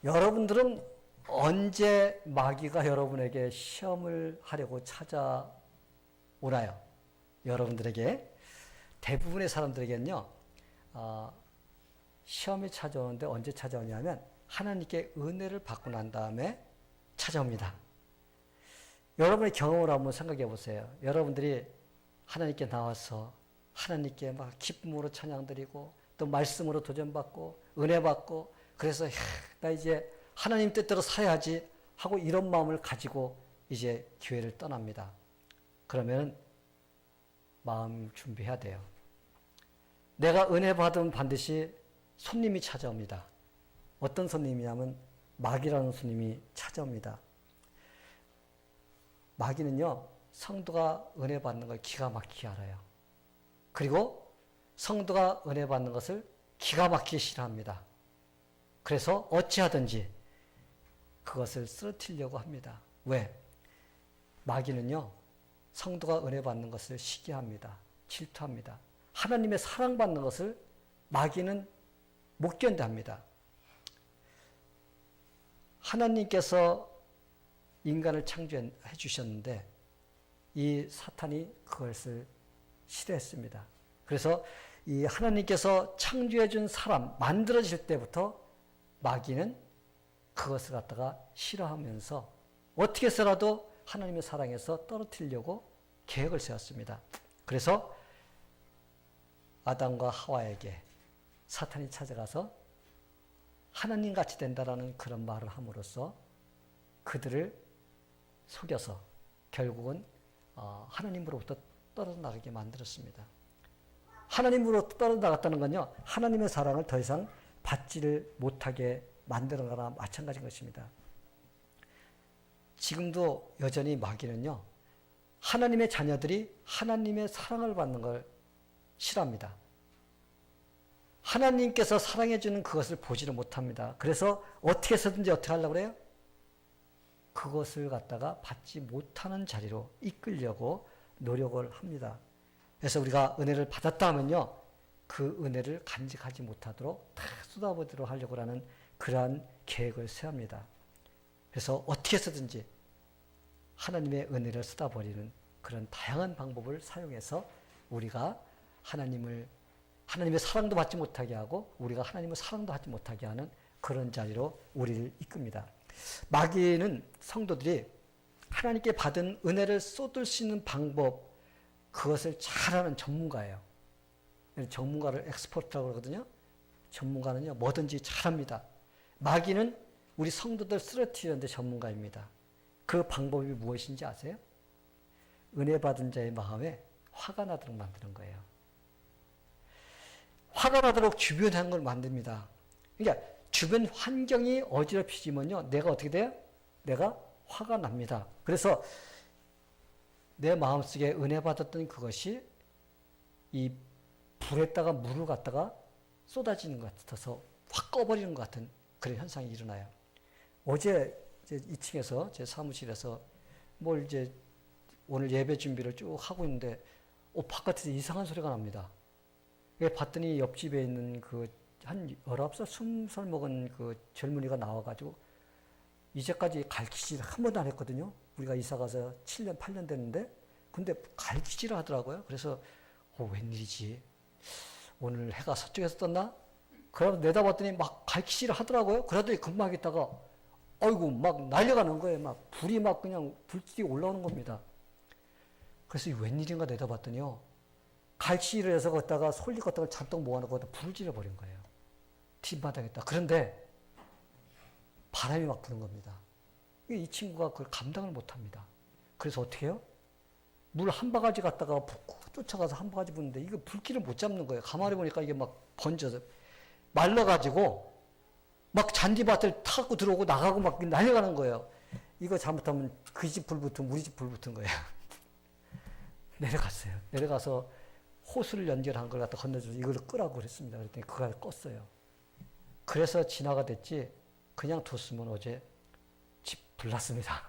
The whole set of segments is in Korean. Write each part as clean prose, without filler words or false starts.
여러분들은 언제 마귀가 여러분에게 시험을 하려고 찾아오나요? 여러분들에게 대부분의 사람들에게는요, 시험이 찾아오는데 언제 찾아오냐면 하나님께 은혜를 받고 난 다음에 찾아옵니다. 여러분의 경험을 한번 생각해 보세요. 여러분들이 하나님께 나와서 하나님께 막 기쁨으로 찬양드리고 또 말씀으로 도전받고 은혜 받고 그래서 나 이제 하나님 뜻대로 살아야지 하고 이런 마음을 가지고 이제 교회를 떠납니다. 그러면 마음 준비해야 돼요. 내가 은혜 받으면 반드시 손님이 찾아옵니다. 어떤 손님이냐면 마귀라는 손님이 찾아옵니다. 마귀는요, 성도가 은혜 받는 걸 기가 막히게 알아요. 그리고 성도가 은혜 받는 것을 기가 막히게 싫어합니다. 그래서 어찌하든지 그것을 쓰러뜨리려고 합니다. 왜? 마귀는요, 성도가 은혜 받는 것을 시기합니다. 질투합니다. 하나님의 사랑받는 것을 마귀는 못 견뎌합니다. 하나님께서 인간을 창조해 주셨는데 이 사탄이 그것을 싫어했습니다. 그래서 이 하나님께서 창조해 준 사람 만들어질 때부터 마귀는 그것을 갖다가 싫어하면서 어떻게 해서라도 하나님의 사랑에서 떨어뜨리려고 계획을 세웠습니다. 그래서 아담과 하와에게 사탄이 찾아가서 하나님같이 된다라는 그런 말을 함으로써 그들을 속여서 결국은 하나님으로부터 떨어져 나가게 만들었습니다. 하나님으로부터 떨어져 나갔다는 건요, 하나님의 사랑을 더 이상 받지를 못하게 만드는 거나 마찬가지인 것입니다. 지금도 여전히 마귀는요, 하나님의 자녀들이 하나님의 사랑을 받는 걸 싫어합니다. 하나님께서 사랑해주는 그것을 보지를 못합니다. 그래서 어떻게 해서든지 어떻게 하려고 그래요? 그것을 갖다가 받지 못하는 자리로 이끌려고 노력을 합니다. 그래서 우리가 은혜를 받았다 하면요, 그 은혜를 간직하지 못하도록 다 쏟아부도록 하려고 하는 그러한 계획을 세웁니다. 그래서 어떻게 해서든지 하나님의 은혜를 쏟아버리는 그런 다양한 방법을 사용해서 우리가 하나님의 사랑도 받지 못하게 하고 우리가 하나님의 사랑도 받지 못하게 하는 그런 자리로 우리를 이끕니다. 마귀는 성도들이 하나님께 받은 은혜를 쏟을 수 있는 방법, 그것을 잘하는 전문가예요. 전문가를 엑스퍼트라고 그러거든요. 전문가는요, 뭐든지 잘합니다. 마귀는 우리 성도들 쓰러뜨리는데 전문가입니다. 그 방법이 무엇인지 아세요? 은혜 받은 자의 마음에 화가 나도록 만드는 거예요. 화가 나도록 주변에 한 걸 만듭니다. 그러니까 주변 환경이 어지럽히지면요, 내가 어떻게 돼요? 내가 화가 납니다. 그래서 내 마음속에 은혜 받았던 그것이 이 불에다가 물을 갖다가 쏟아지는 것 같아서 확 꺼버리는 것 같은 그런 현상이 일어나요. 어제 2층에서 제 사무실에서 뭘 이제 오늘 예배 준비를 쭉 하고 있는데 바깥에서 이상한 소리가 납니다. 봤더니 옆집에 있는 한 19살, 20살 먹은 그 젊은이가 나와가지고 이제까지 갈퀴질을 한 번도 안 했거든요. 우리가 이사 가서 7년, 8년 됐는데 근데 갈퀴질을 하더라고요. 그래서 웬일이지? 오늘 해가 서쪽에서 떴나? 그러고 내다봤더니 막 갈퀴질을 하더라고요. 그러더니 금방 있다가 아이고 막 날려가는 거예요. 막 불이 막 그냥 불길이 올라오는 겁니다. 그래서 이 웬일인가 내다봤더니요, 갈퀴질을 해서 걷다가 솔잎 같은 걸 잔뜩 모아놓고 불을 질러버린 거예요. 뒷마당에다. 그런데 바람이 막 부는 겁니다. 이 친구가 그걸 감당을 못합니다. 그래서 어떻게 해요? 물 한 바가지 갖다가 쫓아가서 한 바가지 부는데 이거 불길을 못 잡는 거예요. 가만히 보니까 이게 막 번져서 말라가지고 막 잔디밭을 타고 들어오고 나가고 막 날려가는 거예요. 이거 잘못하면 그 집 불 붙으면 우리 집 불 붙은 거예요. 내려갔어요. 내려가서 호수를 연결한 걸 갖다 건너줘서 이걸 끄라고 그랬습니다. 그랬더니 그걸 껐어요. 그래서 진화가 됐지, 그냥 뒀으면 어제 집 불났습니다.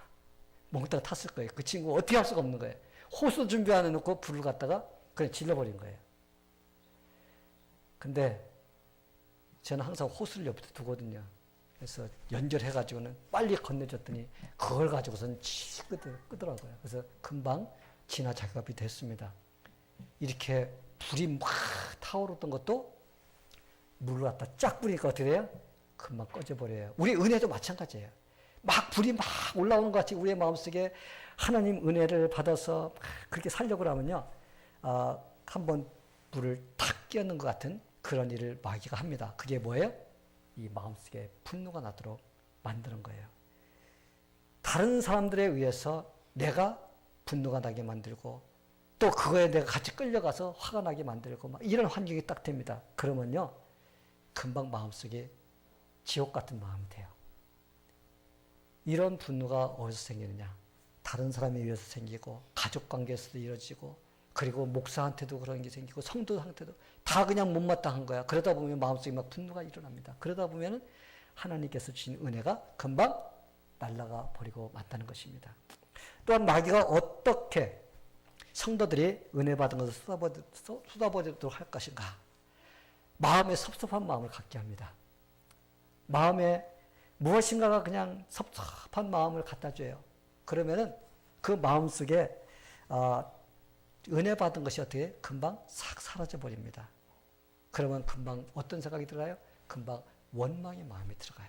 몽땅 탔을 거예요. 그 친구 어떻게 할 수가 없는 거예요. 호수 준비 안 해놓고 불을 갖다가 그냥 질러버린 거예요. 근데 저는 항상 호수를 옆에 두거든요. 그래서 연결해가지고는 빨리 건네줬더니 그걸 가지고선 끄더라고요. 그래서 금방 진화 작업이 됐습니다. 이렇게 불이 막 타오르던 것도 물을 갖다 쫙 뿌리니까 어떻게 돼요? 금방 꺼져버려요. 우리 은혜도 마찬가지예요. 막 불이 막 올라오는 것 같이 우리의 마음속에 하나님 은혜를 받아서 막 그렇게 살려고 하면요. 한번 불을 탁 끼얹는 것 같은 그런 일을 마귀가 합니다. 그게 뭐예요? 이 마음속에 분노가 나도록 만드는 거예요. 다른 사람들에 의해서 내가 분노가 나게 만들고 또 그거에 내가 같이 끌려가서 화가 나게 만들고 막 이런 환경이 딱 됩니다. 그러면요. 금방 마음속에 지옥 같은 마음이 돼요. 이런 분노가 어디서 생기느냐? 다른 사람에 의해서 생기고 가족 관계에서도 이루어지고 그리고 목사한테도 그런 게 생기고 성도한테도 다 그냥 못마땅한 거야. 그러다 보면 마음속에 막 분노가 일어납니다. 그러다 보면은 하나님께서 주신 은혜가 금방 날아가 버리고 만다는 것입니다. 또한 마귀가 어떻게 성도들이 은혜 받은 것을 쏟아버리도록 할 것인가? 마음에 섭섭한 마음을 갖게 합니다. 마음에 무엇인가가 그냥 섭섭한 마음을 갖다 줘요. 그러면은 그 마음 속에 은혜 받은 것이 어떻게 금방 싹 사라져 버립니다. 그러면 금방 어떤 생각이 들어가요? 금방 원망의 마음이 들어가요.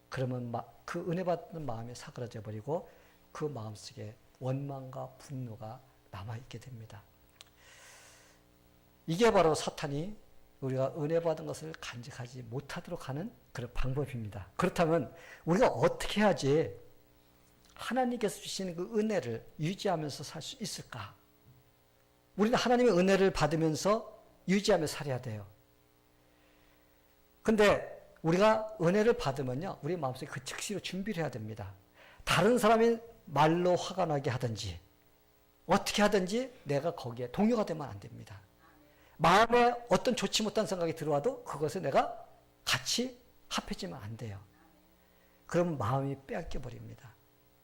그러면 그 은혜 받는 마음이 사그라져 버리고 그 마음 속에 원망과 분노가 남아있게 됩니다. 이게 바로 사탄이 우리가 은혜 받은 것을 간직하지 못하도록 하는 그런 방법입니다. 그렇다면 우리가 어떻게 해야지 하나님께서 주시는 그 은혜를 유지하면서 살 수 있을까? 우리는 하나님의 은혜를 받으면서 유지하며 살아야 돼요. 근데 우리가 은혜를 받으면요, 우리 마음속에 그 즉시로 준비를 해야 됩니다. 다른 사람이 말로 화가 나게 하든지, 어떻게 하든지 내가 거기에 동요가 되면 안 됩니다. 마음에 어떤 좋지 못한 생각이 들어와도 그것에 내가 같이 합해지면 안 돼요. 그러면 마음이 빼앗겨 버립니다.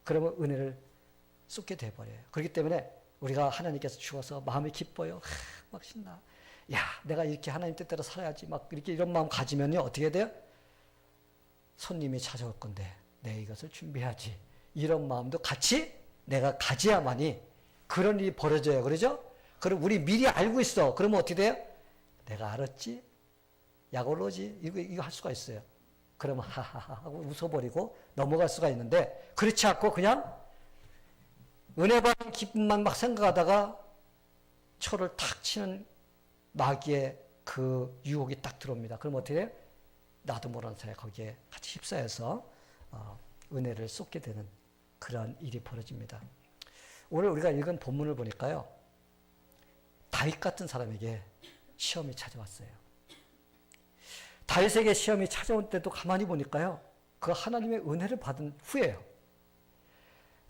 그러면 은혜를 쏟게 돼버려요. 그렇기 때문에 우리가 하나님께서 주어서 마음이 기뻐요. 막 신나. 야, 내가 이렇게 하나님 뜻대로 살아야지. 막 이렇게 이런 마음 가지면요, 어떻게 돼요? 손님이 찾아올 건데 내가 이것을 준비해야지. 이런 마음도 같이 내가 가져야만이 그런 일이 벌어져요. 그러죠? 그럼 우리 미리 알고 있어. 그러면 어떻게 돼요? 내가 알았지? 약올로지? 이거 할 수가 있어요. 그러면 하하하 하고 웃어버리고 넘어갈 수가 있는데 그렇지 않고 그냥 은혜 받은 기쁨만 막 생각하다가 초를 탁 치는 마귀의 그 유혹이 딱 들어옵니다. 그럼 어떻게 돼요? 나도 모르는 사이에 거기에 같이 휩싸여서 은혜를 쏟게 되는 그런 일이 벌어집니다. 오늘 우리가 읽은 본문을 보니까요. 다윗 같은 사람에게 시험이 찾아왔어요. 다윗에게 시험이 찾아온 때도 가만히 보니까요. 그 하나님의 은혜를 받은 후에요.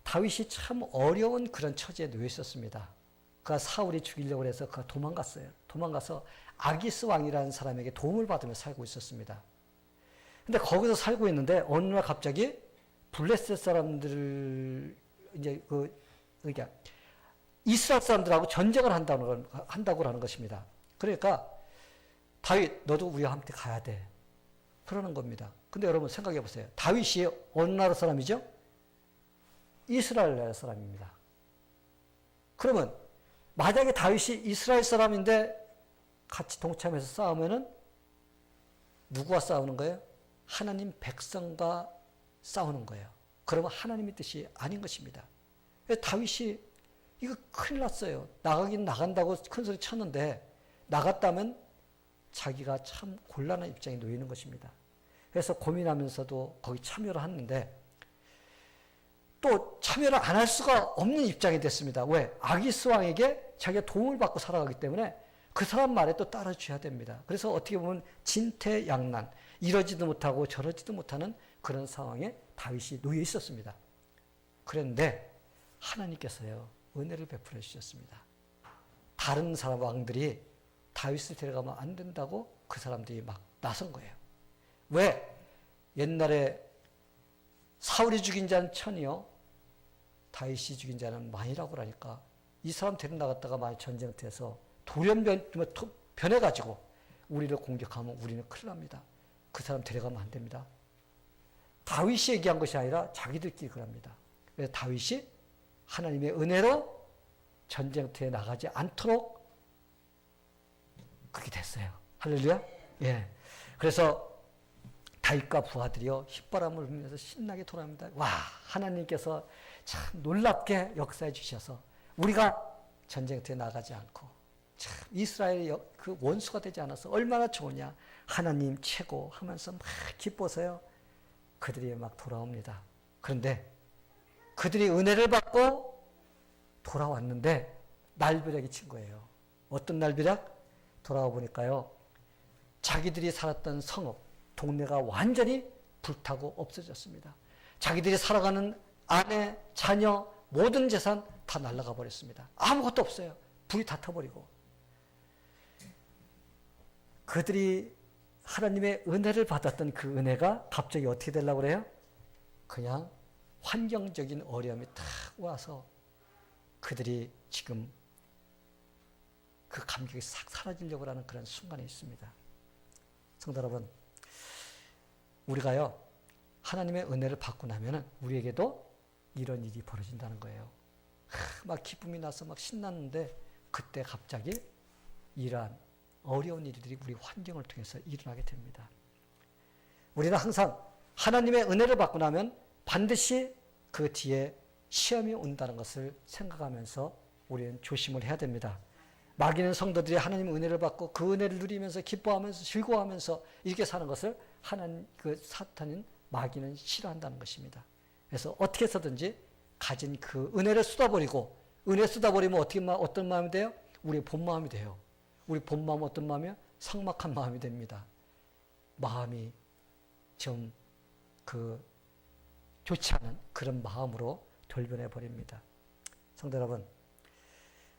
다윗이 참 어려운 그런 처지에 놓여 있었습니다. 그가 사울이 죽이려고 해서 그가 도망갔어요. 도망가서 아기스 왕이라는 사람에게 도움을 받으며 살고 있었습니다. 근데 거기서 살고 있는데 어느 날 갑자기 블레셋 사람들 이제 그러니까 이스라엘 사람들하고 전쟁을 한다고 하는 것입니다. 그러니까 다윗 너도 우리와 함께 가야 돼. 그러는 겁니다. 근데 여러분 생각해 보세요. 다윗이 어느 나라 사람이죠? 이스라엘 나라 사람입니다. 그러면 만약에 다윗이 이스라엘 사람인데 같이 동참해서 싸우면은 누구와 싸우는 거예요? 하나님 백성과 싸우는 거예요. 그러면 하나님의 뜻이 아닌 것입니다. 다윗이 이거 큰일 났어요. 나가긴 나간다고 큰 소리 쳤는데 나갔다면 자기가 참 곤란한 입장에 놓이는 것입니다. 그래서 고민하면서도 거기 참여를 했는데 또 참여를 안 할 수가 없는 입장이 됐습니다. 왜? 아기스 왕에게 자기가 도움을 받고 살아가기 때문에 그 사람 말에 또 따라줘야 됩니다. 그래서 어떻게 보면 진퇴양난, 이러지도 못하고 저러지도 못하는 그런 상황에 다윗이 놓여 있었습니다. 그런데 하나님께서요, 은혜를 베풀어 주셨습니다. 다른 사람 왕들이 다윗을 데려가면 안 된다고 그 사람들이 막 나선 거예요. 왜? 옛날에 사울이 죽인 자는 천이요, 다윗이 죽인 자는 만이라고 하니까 이 사람 데려나갔다가 만약 전쟁터에서 변해가지고 우리를 공격하면 우리는 큰일 납니다. 그 사람 데려가면 안 됩니다. 다윗이 얘기한 것이 아니라 자기들끼리 그럽니다. 그래서 다윗이 하나님의 은혜로 전쟁터에 나가지 않도록 그렇게 됐어요. 할렐루야. 예. 그래서 다윗과 부하들이요 휘바람을 불면서 신나게 돌아옵니다. 와, 하나님께서 참 놀랍게 역사해 주셔서 우리가 전쟁터에 나가지 않고 참 이스라엘의 그 원수가 되지 않아서 얼마나 좋으냐. 하나님 최고 하면서 막 기뻐서요. 그들이 막 돌아옵니다. 그런데 그들이 은혜를 받고 돌아왔는데 날벼락이 친 거예요. 어떤 날벼락? 돌아와 보니까요. 자기들이 살았던 성읍, 동네가 완전히 불타고 없어졌습니다. 자기들이 살아가는 아내, 자녀, 모든 재산 다 날아가 버렸습니다. 아무것도 없어요. 불이 다 타버리고. 그들이 하나님의 은혜를 받았던 그 은혜가 갑자기 어떻게 되려고 그래요? 그냥 환경적인 어려움이 탁 와서 그들이 지금 그 감격이 싹 사라지려고 하는 그런 순간이 있습니다. 성도 여러분, 우리가요, 하나님의 은혜를 받고 나면은 우리에게도 이런 일이 벌어진다는 거예요. 막 기쁨이 나서 막 신났는데 그때 갑자기 이러한 어려운 일들이 우리 환경을 통해서 일어나게 됩니다. 우리는 항상 하나님의 은혜를 받고 나면 반드시 그 뒤에 시험이 온다는 것을 생각하면서 우리는 조심을 해야 됩니다. 마귀는 성도들이 하나님의 은혜를 받고 그 은혜를 누리면서 기뻐하면서 즐거워하면서 이렇게 사는 것을 그 사탄인 마귀는 싫어한다는 것입니다. 그래서 어떻게 해서든지 가진 그 은혜를 쏟아버리고, 은혜 쏟아버리면 어떤 마음이 돼요? 우리의 본 마음이 돼요. 우리 본 마음은 어떤 마음이요? 삭막한 마음이 됩니다. 마음이 좀 좋지 않은 그런 마음으로 돌변해 버립니다. 성도 여러분,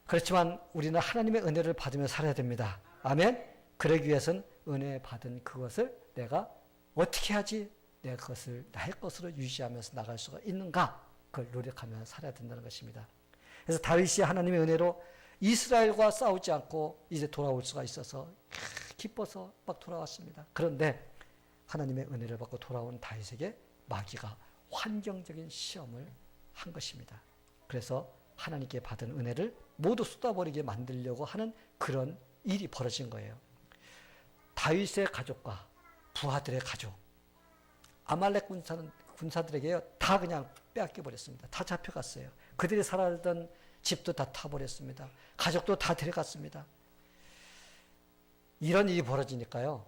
그렇지만 우리는 하나님의 은혜를 받으며 살아야 됩니다. 아멘. 그러기 위해서는 은혜 받은 그것을 내가 어떻게 하지? 내가 그것을 나의 것으로 유지하면서 나갈 수가 있는가? 그걸 노력하며 살아야 된다는 것입니다. 그래서 다윗이 하나님의 은혜로 이스라엘과 싸우지 않고 이제 돌아올 수가 있어서 기뻐서 막 돌아왔습니다. 그런데 하나님의 은혜를 받고 돌아온 다윗에게 마귀가 환경적인 시험을 한 것입니다. 그래서 하나님께 받은 은혜를 모두 쏟아버리게 만들려고 하는 그런 일이 벌어진 거예요. 다윗의 가족과 부하들의 가족, 아말렉 군사들에게요, 다 그냥 빼앗겨 버렸습니다. 다 잡혀갔어요. 그들이 살았던 집도 다 타버렸습니다. 가족도 다 데려갔습니다. 이런 일이 벌어지니까요,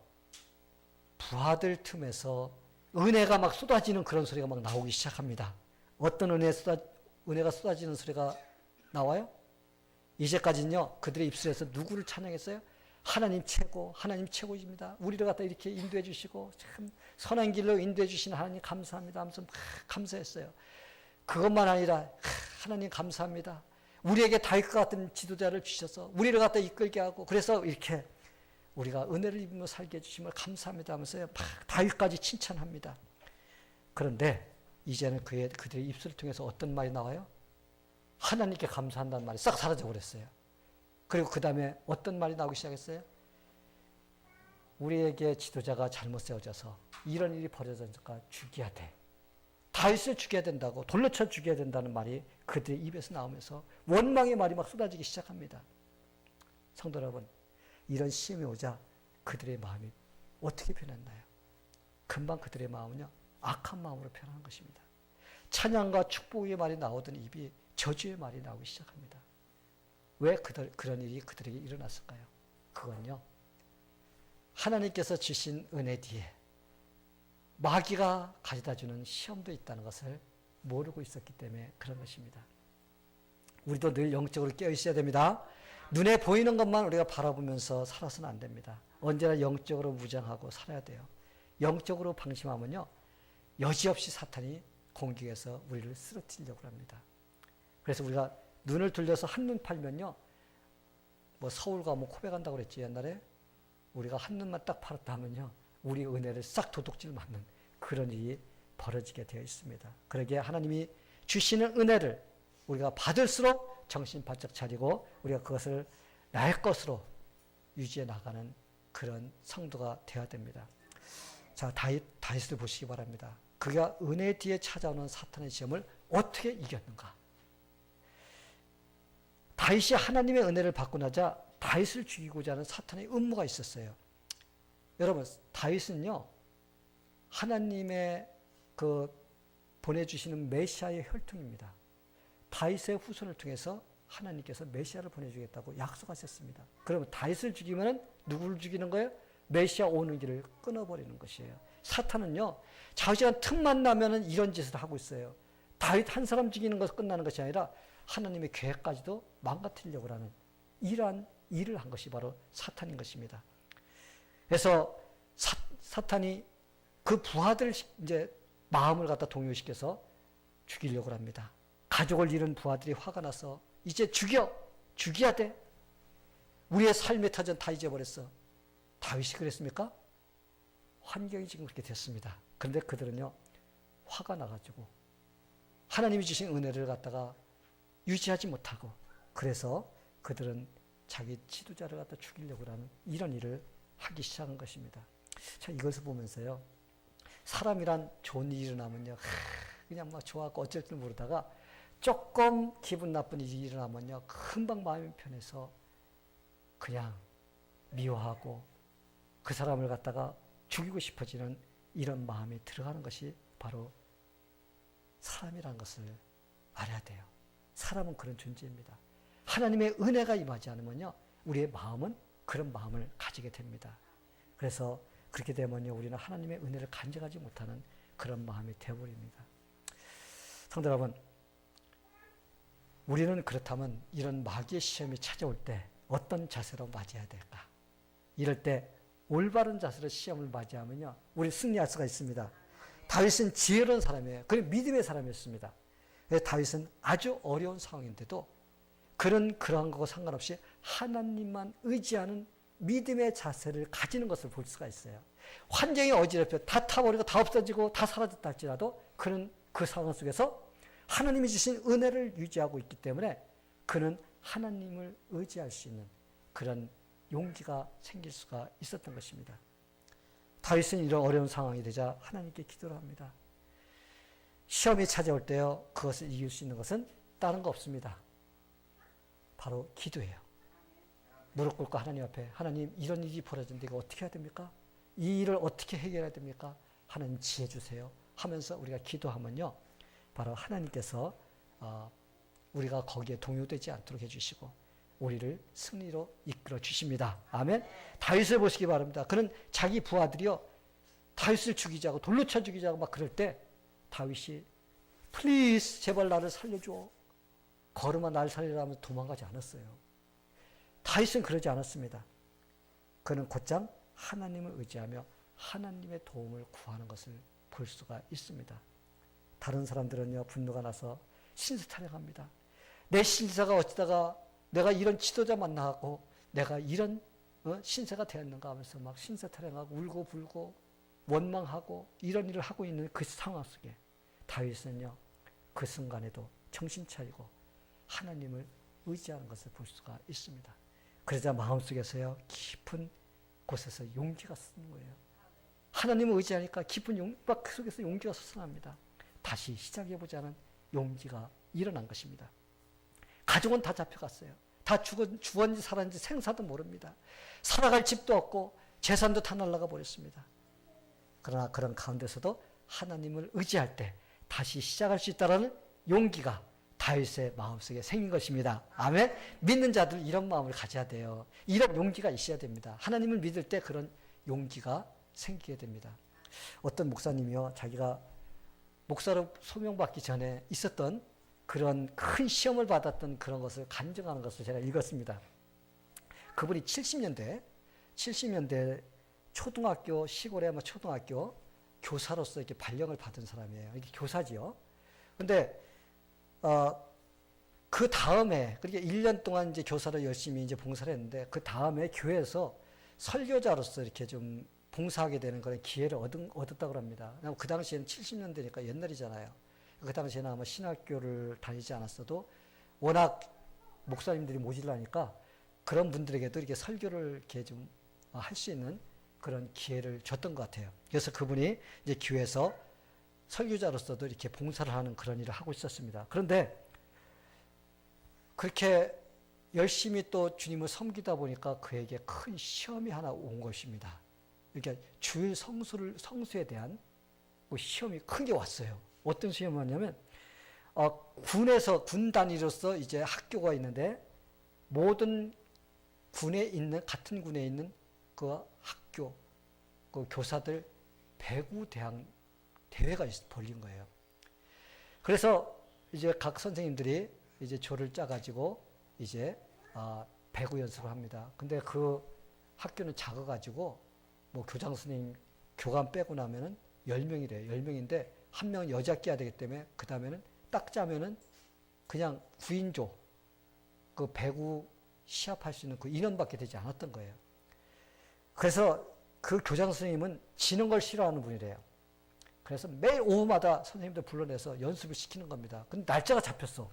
부하들 틈에서 은혜가 막 쏟아지는 그런 소리가 막 나오기 시작합니다. 어떤 은혜가 쏟아지는 소리가 나와요? 이제까지는요, 그들의 입술에서 누구를 찬양했어요? 하나님 최고, 하나님 최고입니다. 우리를 갖다 이렇게 인도해 주시고 참 선한 길로 인도해 주시는 하나님 감사합니다 하면서 막 감사했어요. 그것만 아니라 하나님 감사합니다. 우리에게 다윗과 같은 지도자를 주셔서 우리를 갖다 이끌게 하고, 그래서 이렇게 우리가 은혜를 입으며 살게 해주심을 감사합니다 하면서요, 막 다윗까지 칭찬합니다. 그런데 이제는 그들의 입술을 통해서 어떤 말이 나와요? 하나님께 감사한다는 말이 싹 사라져 버렸어요. 그리고 그 다음에 어떤 말이 나오기 시작했어요? 우리에게 지도자가 잘못 세워져서 이런 일이 벌어졌으니까 죽여야 돼. 다윗을 죽여야 된다고, 돌려쳐 죽여야 된다는 말이 그들의 입에서 나오면서 원망의 말이 막 쏟아지기 시작합니다. 성도 여러분, 이런 시험이 오자 그들의 마음이 어떻게 변했나요? 금방 그들의 마음은요, 악한 마음으로 변한 것입니다. 찬양과 축복의 말이 나오던 입이 저주의 말이 나오기 시작합니다. 왜 그런 일이 그들에게 일어났을까요? 그건요, 하나님께서 주신 은혜 뒤에 마귀가 가져다주는 시험도 있다는 것을 모르고 있었기 때문에 그런 것입니다. 우리도 늘 영적으로 깨어 있어야 됩니다. 눈에 보이는 것만 우리가 바라보면서 살아서는 안 됩니다. 언제나 영적으로 무장하고 살아야 돼요. 영적으로 방심하면요, 여지없이 사탄이 공격해서 우리를 쓰러뜨리려고 합니다. 그래서 우리가 눈을 돌려서 한눈 팔면요, 뭐 서울 가면 코베 간다고 그랬지 옛날에. 우리가 한눈만 딱 팔았다 하면요, 우리 은혜를 싹 도둑질 맞는 그런 일이 벌어지게 되어 있습니다. 그러기에 하나님이 주시는 은혜를 우리가 받을수록 정신 바짝 차리고 우리가 그것을 나의 것으로 유지해 나가는 그런 성도가 되어야 됩니다. 자, 다윗을 보시기 바랍니다. 그가 은혜 뒤에 찾아오는 사탄의 시험을 어떻게 이겼는가? 다윗이 하나님의 은혜를 받고 나자 다윗을 죽이고자 하는 사탄의 음모가 있었어요. 여러분, 다윗은요, 하나님의 그 보내주시는 메시아의 혈통입니다. 다윗의 후손을 통해서 하나님께서 메시아를 보내주겠다고 약속하셨습니다. 그러면 다윗을 죽이면 누구를 죽이는 거예요? 메시아 오는 길을 끊어버리는 것이에요. 사탄은요, 자기가 틈만 나면은 이런 짓을 하고 있어요. 다윗 한 사람 죽이는 것으로 끝나는 것이 아니라 하나님의 계획까지도 망가뜨리려고 하는 이러한 일을 한 것이 바로 사탄인 것입니다. 그래서 사탄이 그 부하들 이제 마음을 갖다 동요시켜서 죽이려고 합니다. 가족을 잃은 부하들이 화가 나서 이제 죽여야 돼. 우리의 삶의 터전 다 잊어버렸어. 다윗이 그랬습니까? 환경이 지금 그렇게 됐습니다. 그런데 그들은요, 화가 나가지고 하나님이 주신 은혜를 갖다가 유지하지 못하고, 그래서 그들은 자기 지도자를 갖다 죽이려고 하는 이런 일을 하기 시작한 것입니다. 자, 이것을 보면서요, 사람이란 좋은 일이 일어나면요, 그냥 막 좋아하고 어쩔 줄 모르다가 조금 기분 나쁜 일이 일어나면요, 금방 마음이 편해서 그냥 미워하고 그 사람을 갖다가 죽이고 싶어지는 이런 마음이 들어가는 것이 바로 사람이라는 것을 알아야 돼요. 사람은 그런 존재입니다. 하나님의 은혜가 임하지 않으면요, 우리의 마음은 그런 마음을 가지게 됩니다. 그래서 그렇게 되면요, 우리는 하나님의 은혜를 간직하지 못하는 그런 마음이 되어버립니다. 성도 여러분, 우리는 그렇다면 이런 마귀의 시험이 찾아올 때 어떤 자세로 맞이해야 될까? 이럴 때 올바른 자세로 시험을 맞이하면요, 우리 승리할 수가 있습니다. 다윗은 지혜로운 사람이에요. 그리고 믿음의 사람이었습니다. 다윗은 아주 어려운 상황인데도 그러한 것과 상관없이 하나님만 의지하는 믿음의 자세를 가지는 것을 볼 수가 있어요. 환경이 어지럽혀 다 타버리고 다 없어지고 다 사라졌다 할지라도 그는 그 상황 속에서 하나님이 주신 은혜를 유지하고 있기 때문에 그는 하나님을 의지할 수 있는 그런 용기가 생길 수가 있었던 것입니다. 다윗은 이런 어려운 상황이 되자 하나님께 기도를 합니다. 시험이 찾아올 때요, 그것을 이길 수 있는 것은 다른 거 없습니다. 바로 기도예요. 무릎 꿇고 하나님 앞에, 하나님 이런 일이 벌어졌는데 이거 어떻게 해야 됩니까? 이 일을 어떻게 해결해야 됩니까? 하나님 지혜 주세요 하면서 우리가 기도하면요, 바로 하나님께서 우리가 거기에 동요되지 않도록 해주시고 우리를 승리로 이끌어 주십니다. 아멘. 다윗을 보시기 바랍니다. 그는 자기 부하들이요, 다윗을 죽이자고 돌로 쳐 죽이자고 막 그럴 때 다윗이 플리즈 제발 나를 살려줘, 걸음아 날 살리라 하면서 도망가지 않았어요. 다윗은 그러지 않았습니다. 그는 곧장 하나님을 의지하며 하나님의 도움을 구하는 것을 볼 수가 있습니다. 다른 사람들은요, 분노가 나서 신세 타령합니다. 내 신세가 어찌다가 내가 이런 지도자 만나고 내가 이런 신세가 되었는가 하면서 막 신세 타령하고 울고 불고 원망하고 이런 일을 하고 있는 그 상황 속에 다윗은요, 그 순간에도 정신 차리고 하나님을 의지하는 것을 볼 수가 있습니다. 그러자 마음속에서요, 깊은 곳에서 용기가 쓰는 거예요. 하나님을 의지하니까 깊은 그 속에서 용기가 솟아납니다. 다시 시작해보자는 용기가 일어난 것입니다. 가족은 다 잡혀갔어요. 다 죽었는지 살았는지 생사도 모릅니다. 살아갈 집도 없고 재산도 다 날아가 버렸습니다. 그러나 그런 가운데서도 하나님을 의지할 때 다시 시작할 수 있다는 용기가 다윗의 마음속에 생긴 것입니다. 아멘. 믿는 자들 이런 마음을 가져야 돼요. 이런 용기가 있어야 됩니다. 하나님을 믿을 때 그런 용기가 생기게 됩니다. 어떤 목사님이요, 자기가 목사로 소명받기 전에 있었던 그런 큰 시험을 받았던 그런 것을 간증하는 것을 제가 읽었습니다. 그분이 70년대 초등학교, 시골의 초등학교 교사로서 이렇게 발령을 받은 사람이에요. 이게 교사지요. 근데 그 다음에, 그러니까 1년 동안 이제 교사로 열심히 이제 봉사를 했는데, 그 다음에 교회에서 설교자로서 이렇게 좀 봉사하게 되는 그런 기회를 얻었다고 합니다. 그 당시에는 70년대니까 옛날이잖아요. 그 당시에는 아마 신학교를 다니지 않았어도 워낙 목사님들이 모질라니까 그런 분들에게도 이렇게 설교를 이렇게 좀 할 수 있는 그런 기회를 줬던 것 같아요. 그래서 그분이 이제 교회에서 설교자로서도 이렇게 봉사를 하는 그런 일을 하고 있었습니다. 그런데 그렇게 열심히 또 주님을 섬기다 보니까 그에게 큰 시험이 하나 온 것입니다. 이렇게 주일 성수에 대한 뭐 시험이 큰 게 왔어요. 어떤 시험이 왔냐면 군 단위로서 이제 학교가 있는데 모든 같은 군에 있는 그 학교 그 교사들 배구 대회가 벌린 거예요. 그래서 이제 각 선생님들이 이제 조를 짜가지고 이제 배구 연습을 합니다. 근데 그 학교는 작아가지고 뭐 교장 선생님 교관 빼고 나면은 10명이래요. 10명인데 한 명은 여자 끼야 되기 때문에 그 다음에는 딱 짜면은 그냥 9인조 그 배구 시합할 수 있는 그 인원밖에 되지 않았던 거예요. 그래서 그 교장 선생님은 지는 걸 싫어하는 분이래요. 그래서 매일 오후마다 선생님들 불러내서 연습을 시키는 겁니다. 근데 날짜가 잡혔어.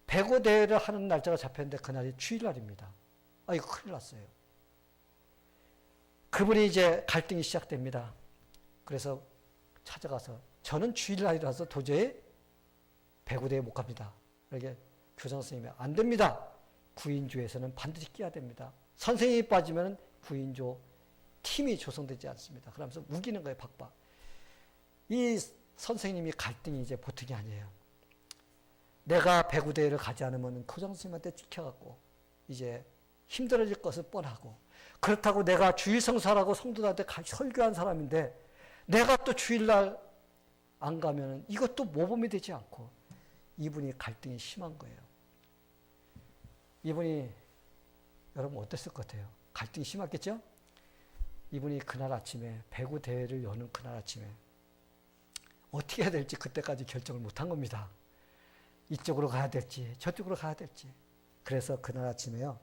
배구 대회를 하는 날짜가 잡혔는데 그날이 주일날입니다. 이거 큰일 났어요. 그분이 이제 갈등이 시작됩니다. 그래서 찾아가서 저는 주일날이라서 도저히 배구 대회 못 갑니다. 이렇게 교장 선생님이 안 됩니다. 9인조에서는 반드시 끼야 됩니다. 선생님이 빠지면 9인조 팀이 조성되지 않습니다. 그러면서 우기는 거예요, 박박. 이 선생님이 갈등이 이제 보통이 아니에요. 내가 배구대회를 가지 않으면 교장 선생님한테 찍혀갖고 이제 힘들어질 것은 뻔하고 그렇다고 내가 주일성사라고 성도들한테 설교한 사람인데 내가 또 주일날 안 가면 이것도 모범이 되지 않고 이분이 갈등이 심한 거예요. 이분이 여러분 어땠을 것 같아요? 갈등이 심했겠죠? 이분이 그날 아침에 배구 대회를 여는 그날 아침에 어떻게 해야 될지 그때까지 결정을 못한 겁니다. 이쪽으로 가야 될지 저쪽으로 가야 될지. 그래서 그날 아침에요.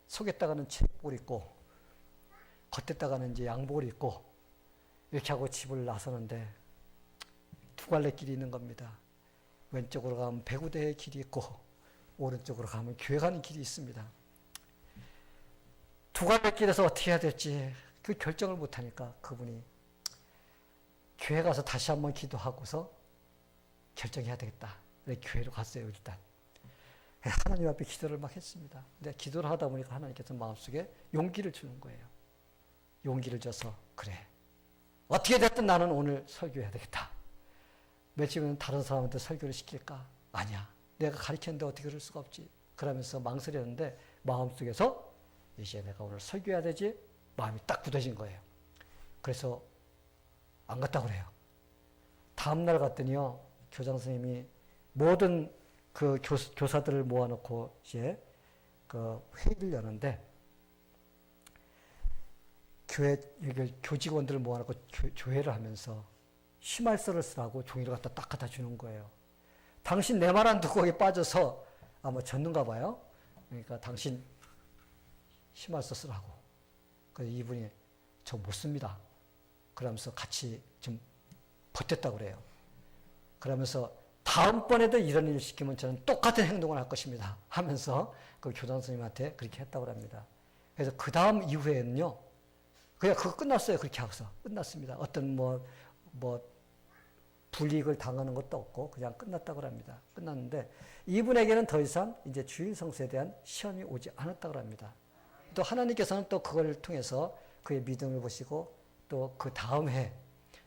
속에다가는 체육복을 입고 겉에다가는 이제 양복을 입고 이렇게 하고 집을 나서는데 두 갈래 길이 있는 겁니다. 왼쪽으로 가면 배구대회 길이 있고 오른쪽으로 가면 교회 가는 길이 있습니다. 두 갈래 길에서 어떻게 해야 될지 그 결정을 못하니까 그분이 교회 가서 다시 한번 기도하고서 결정해야 되겠다. 교회로 갔어요, 일단. 하나님 앞에 기도를 막 했습니다. 근데 기도를 하다 보니까 하나님께서 마음속에 용기를 주는 거예요. 용기를 줘서 그래. 어떻게 됐든 나는 오늘 설교해야 되겠다. 며칠 후면 다른 사람한테 설교를 시킬까? 아니야. 내가 가르쳤는데 어떻게 그럴 수가 없지. 그러면서 망설였는데 마음속에서 이제 내가 오늘 설교해야 되지? 마음이 딱 굳어진 거예요. 그래서 안 갔다고 그래요. 다음날 갔더니요. 교장 선생님이 모든 그 교사들을 모아놓고 이제 그 회의를 여는데 교직원들을 모아놓고 조회를 하면서 심할서를 쓰라고 종이를 갖다 딱 갖다 주는 거예요. 당신 내 말 안 듣고 거기에 빠져서 아마 졌는가 봐요. 그러니까 당신 심할서 쓰라고. 그래서 이분이 저 못 씁니다. 그러면서 같이 좀 버텼다고 그래요. 그러면서 다음번에도 이런 일을 시키면 저는 똑같은 행동을 할 것입니다. 하면서 그 교장 선생님한테 그렇게 했다고 합니다. 그래서 그 다음 이후에는요, 그냥 그거 끝났어요. 그렇게 하고서. 끝났습니다. 어떤 불이익을 당하는 것도 없고 그냥 끝났다고 합니다. 끝났는데 이분에게는 더 이상 이제 주일 성수에 대한 시험이 오지 않았다고 합니다. 또 하나님께서는 또 그걸 통해서 그의 믿음을 보시고 또 그 다음 해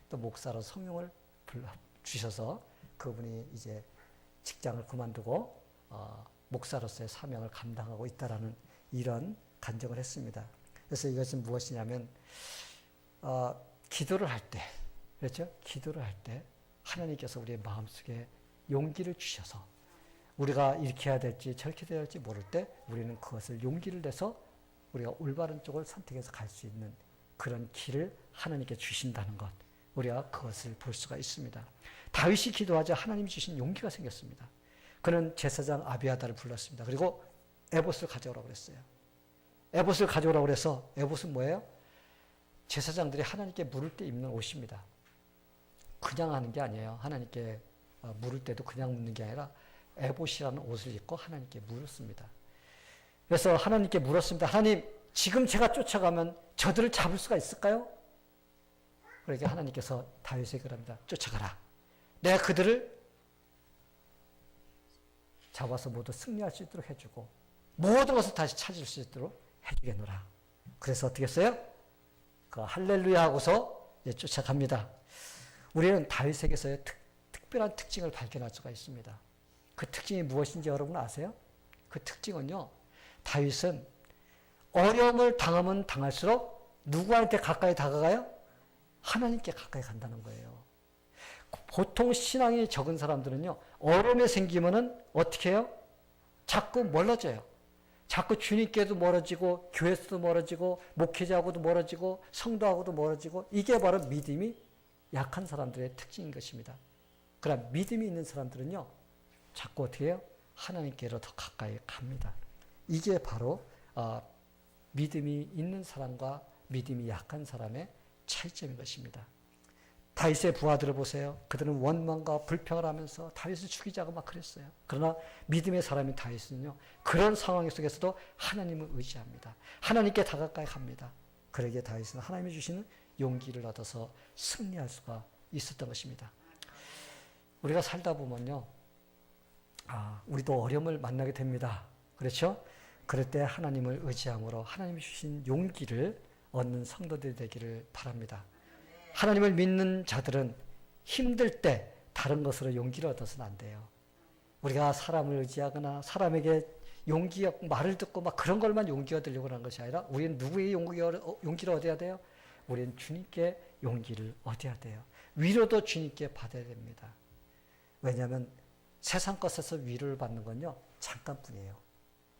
또 목사로 성령을 주셔서 그분이 이제 직장을 그만두고 목사로서의 사명을 감당하고 있다라는 이런 간증을 했습니다. 그래서 이것은 무엇이냐면 기도를 할 때, 그렇죠? 기도를 할 때 하나님께서 우리의 마음속에 용기를 주셔서 우리가 이렇게 해야 될지 저렇게 해야 될지 모를 때 우리는 그것을 용기를 내서 우리가 올바른 쪽을 선택해서 갈 수 있는 그런 길을 하나님께 주신다는 것, 우리가 그것을 볼 수가 있습니다. 다윗이 기도하자 하나님이 주신 용기가 생겼습니다. 그는 제사장 아비아다를 불렀습니다. 그리고 에봇을 가져오라고 그랬어요. 에봇을 가져오라고 그래서 에봇은 뭐예요? 제사장들이 하나님께 물을 때 입는 옷입니다. 그냥 하는 게 아니에요. 하나님께 물을 때도 그냥 묻는 게 아니라 에봇이라는 옷을 입고 하나님께 물었습니다. 그래서 하나님께 물었습니다. 하나님, 지금 제가 쫓아가면 저들을 잡을 수가 있을까요? 그러니까 하나님께서 다윗에게 그럽니다. 쫓아가라. 내가 그들을 잡아서 모두 승리할 수 있도록 해주고 모든 것을 다시 찾을 수 있도록 해주겠노라. 그래서 어떻게 했어요? 그 할렐루야 하고서 이제 쫓아갑니다. 우리는 다윗에게서의 특별한 특징을 발견할 수가 있습니다. 그 특징이 무엇인지 여러분 아세요? 그 특징은요, 다윗은 어려움을 당하면 당할수록 누구한테 가까이 다가가요? 하나님께 가까이 간다는 거예요. 보통 신앙이 적은 사람들은요, 어려움이 생기면은 어떻게 해요? 자꾸 멀어져요. 자꾸 주님께도 멀어지고, 교회에서도 멀어지고, 목회자하고도 멀어지고, 성도하고도 멀어지고, 이게 바로 믿음이 약한 사람들의 특징인 것입니다. 그러나 믿음이 있는 사람들은요, 자꾸 어떻게 해요? 하나님께로 더 가까이 갑니다. 이게 바로 믿음이 있는 사람과 믿음이 약한 사람의 차이점인 것입니다. 다윗의 부하들을 보세요. 그들은 원망과 불평을 하면서 다윗을 죽이자고 막 그랬어요. 그러나 믿음의 사람인 다윗은요, 그런 상황 속에서도 하나님을 의지합니다. 하나님께 다가가야 합니다. 그러기에 다윗은 하나님이 주시는 용기를 얻어서 승리할 수가 있었던 것입니다. 우리가 살다 보면요, 우리도 어려움을 만나게 됩니다. 그렇죠? 그럴 때 하나님을 의지함으로 하나님이 주신 용기를 얻는 성도들이 되기를 바랍니다. 하나님을 믿는 자들은 힘들 때 다른 것으로 용기를 얻어서는 안 돼요. 우리가 사람을 의지하거나 사람에게 말을 듣고 막 그런 걸만 용기 얻으려고 하는 것이 아니라 우리는 누구의 용기를 얻어야 돼요? 우리는 주님께 용기를 얻어야 돼요. 위로도 주님께 받아야 됩니다. 왜냐하면 세상 것에서 위로를 받는 건요, 잠깐뿐이에요.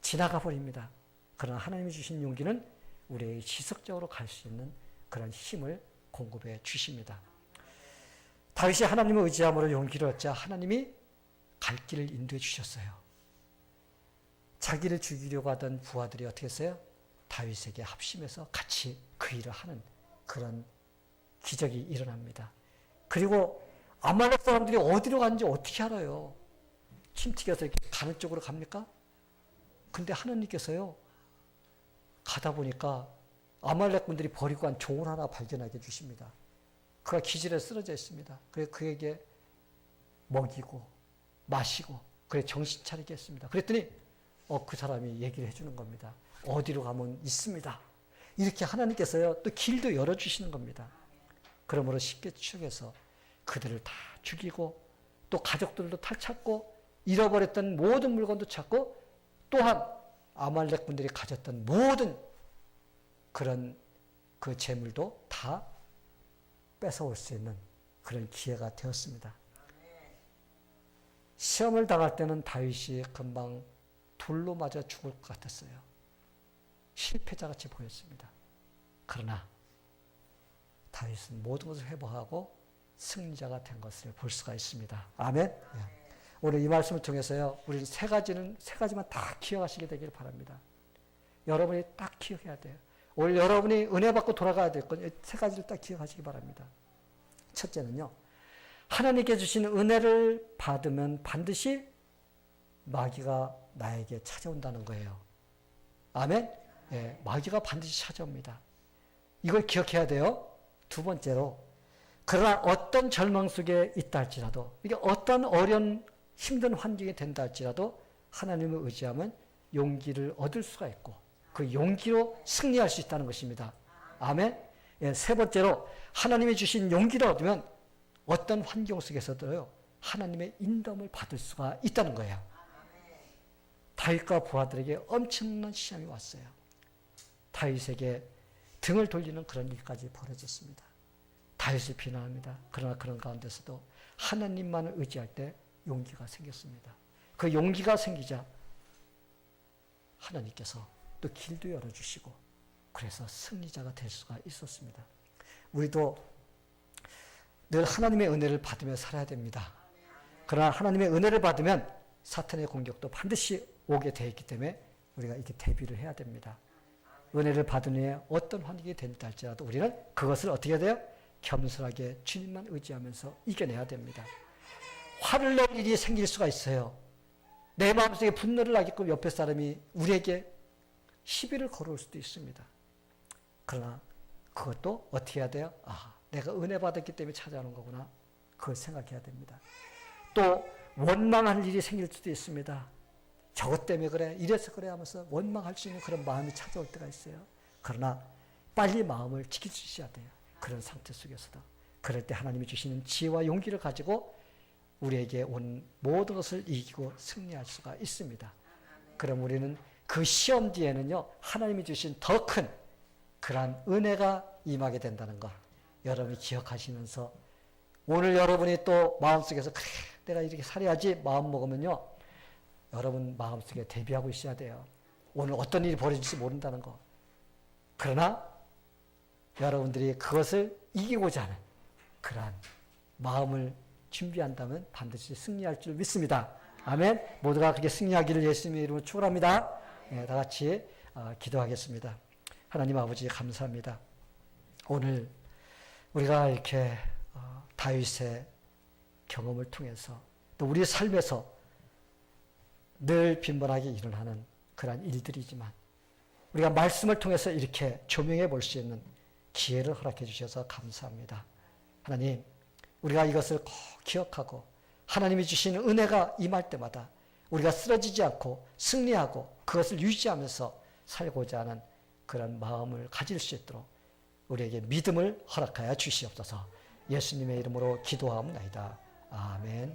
지나가 버립니다. 그러나 하나님이 주신 용기는 우리에게 지속적으로 갈 수 있는 그런 힘을 공급해 주십니다. 다윗이 하나님을 의지함으로 용기를 얻자 하나님이 갈 길을 인도해 주셨어요. 자기를 죽이려고 하던 부하들이 어떻게 했어요? 다윗에게 합심해서 같이 그 일을 하는 그런 기적이 일어납니다. 그리고 아말렉 사람들이 어디로 가는지 어떻게 알아요? 침튀겨서 이렇게 가는 쪽으로 갑니까? 근데 하나님께서요, 가다 보니까 아말렉 분들이 버리고 간 종을 하나 발견하게 해주십니다. 그가 기절에 쓰러져 있습니다. 그래서 그에게 먹이고 마시고 그래 정신 차리게 했습니다. 그랬더니 그 사람이 얘기를 해주는 겁니다. 어디로 가면 있습니다. 이렇게 하나님께서요, 또 길도 열어주시는 겁니다. 그러므로 쉽게 추적해서 그들을 다 죽이고 또 가족들도 다 찾고 잃어버렸던 모든 물건도 찾고 또한 아말렉 분들이 가졌던 모든 그런 그 재물도 다 뺏어올 수 있는 그런 기회가 되었습니다. 시험을 당할 때는 다윗이 금방 돌로 맞아 죽을 것 같았어요. 실패자같이 보였습니다. 그러나 다윗은 모든 것을 회복하고 승리자가 된 것을 볼 수가 있습니다. 아멘. 오늘 이 말씀을 통해서요, 우리는 세 가지만 다 기억하시게 되기를 바랍니다. 여러분이 딱 기억해야 돼요. 오늘 여러분이 은혜 받고 돌아가야 될 건 세 가지를 딱 기억하시기 바랍니다. 첫째는요, 하나님께 주시는 은혜를 받으면 반드시 마귀가 나에게 찾아온다는 거예요. 아멘? 예, 마귀가 반드시 찾아옵니다. 이걸 기억해야 돼요. 두 번째로, 그러나 어떤 절망 속에 있다 할지라도, 이게 어떤 어려운 힘든 환경이 된다 할지라도 하나님을 의지하면 용기를 얻을 수가 있고 그 용기로 승리할 수 있다는 것입니다. 아멘. 예, 세 번째로 하나님이 주신 용기를 얻으면 어떤 환경 속에서도요, 하나님의 인도함을 받을 수가 있다는 거예요. 다윗과 부하들에게 엄청난 시험이 왔어요. 다윗에게 등을 돌리는 그런 일까지 벌어졌습니다. 다윗을 비난합니다. 그러나 그런 가운데서도 하나님만을 의지할 때 용기가 생겼습니다. 그 용기가 생기자 하나님께서 또 길도 열어주시고 그래서 승리자가 될 수가 있었습니다. 우리도 늘 하나님의 은혜를 받으며 살아야 됩니다. 그러나 하나님의 은혜를 받으면 사탄의 공격도 반드시 오게 되어 있기 때문에 우리가 이렇게 대비를 해야 됩니다. 은혜를 받은 후에 어떤 환경이 된다 할지라도 우리는 그것을 어떻게 해야 돼요? 겸손하게 주님만 의지하면서 이겨내야 됩니다. 화를 낼 일이 생길 수가 있어요. 내 마음속에 분노를 하게끔 옆에 사람이 우리에게 시비를 걸어올 수도 있습니다. 그러나 그것도 어떻게 해야 돼요? 내가 은혜 받았기 때문에 찾아오는 거구나. 그걸 생각해야 됩니다. 또 원망할 일이 생길 수도 있습니다. 저것 때문에 그래, 이래서 그래 하면서 원망할 수 있는 그런 마음이 찾아올 때가 있어요. 그러나 빨리 마음을 지킬 수 있어야 돼요. 그런 상태 속에서도. 그럴 때 하나님이 주시는 지혜와 용기를 가지고 우리에게 온 모든 것을 이기고 승리할 수가 있습니다. 그럼 우리는 그 시험 뒤에는요, 하나님이 주신 더 큰 그러한 은혜가 임하게 된다는 것, 여러분이 기억하시면서 오늘 여러분이 또 마음속에서 그래, 내가 이렇게 살아야지 마음 먹으면요, 여러분 마음속에 대비하고 있어야 돼요. 오늘 어떤 일이 벌어질지 모른다는 거. 그러나 여러분들이 그것을 이기고자 하는 그러한 마음을 준비한다면 반드시 승리할 줄 믿습니다. 아멘. 모두가 그렇게 승리하기를 예수님의 이름으로 축원합니다. 네, 다 같이 기도하겠습니다. 하나님 아버지 감사합니다. 오늘 우리가 이렇게 다윗의 경험을 통해서 또 우리 삶에서 늘 빈번하게 일어나는 그러한 일들이지만 우리가 말씀을 통해서 이렇게 조명해 볼 수 있는 기회를 허락해 주셔서 감사합니다. 하나님, 우리가 이것을 꼭 기억하고 하나님이 주시는 은혜가 임할 때마다 우리가 쓰러지지 않고 승리하고 그것을 유지하면서 살고자 하는 그런 마음을 가질 수 있도록 우리에게 믿음을 허락하여 주시옵소서. 예수님의 이름으로 기도하옵나이다. 아멘.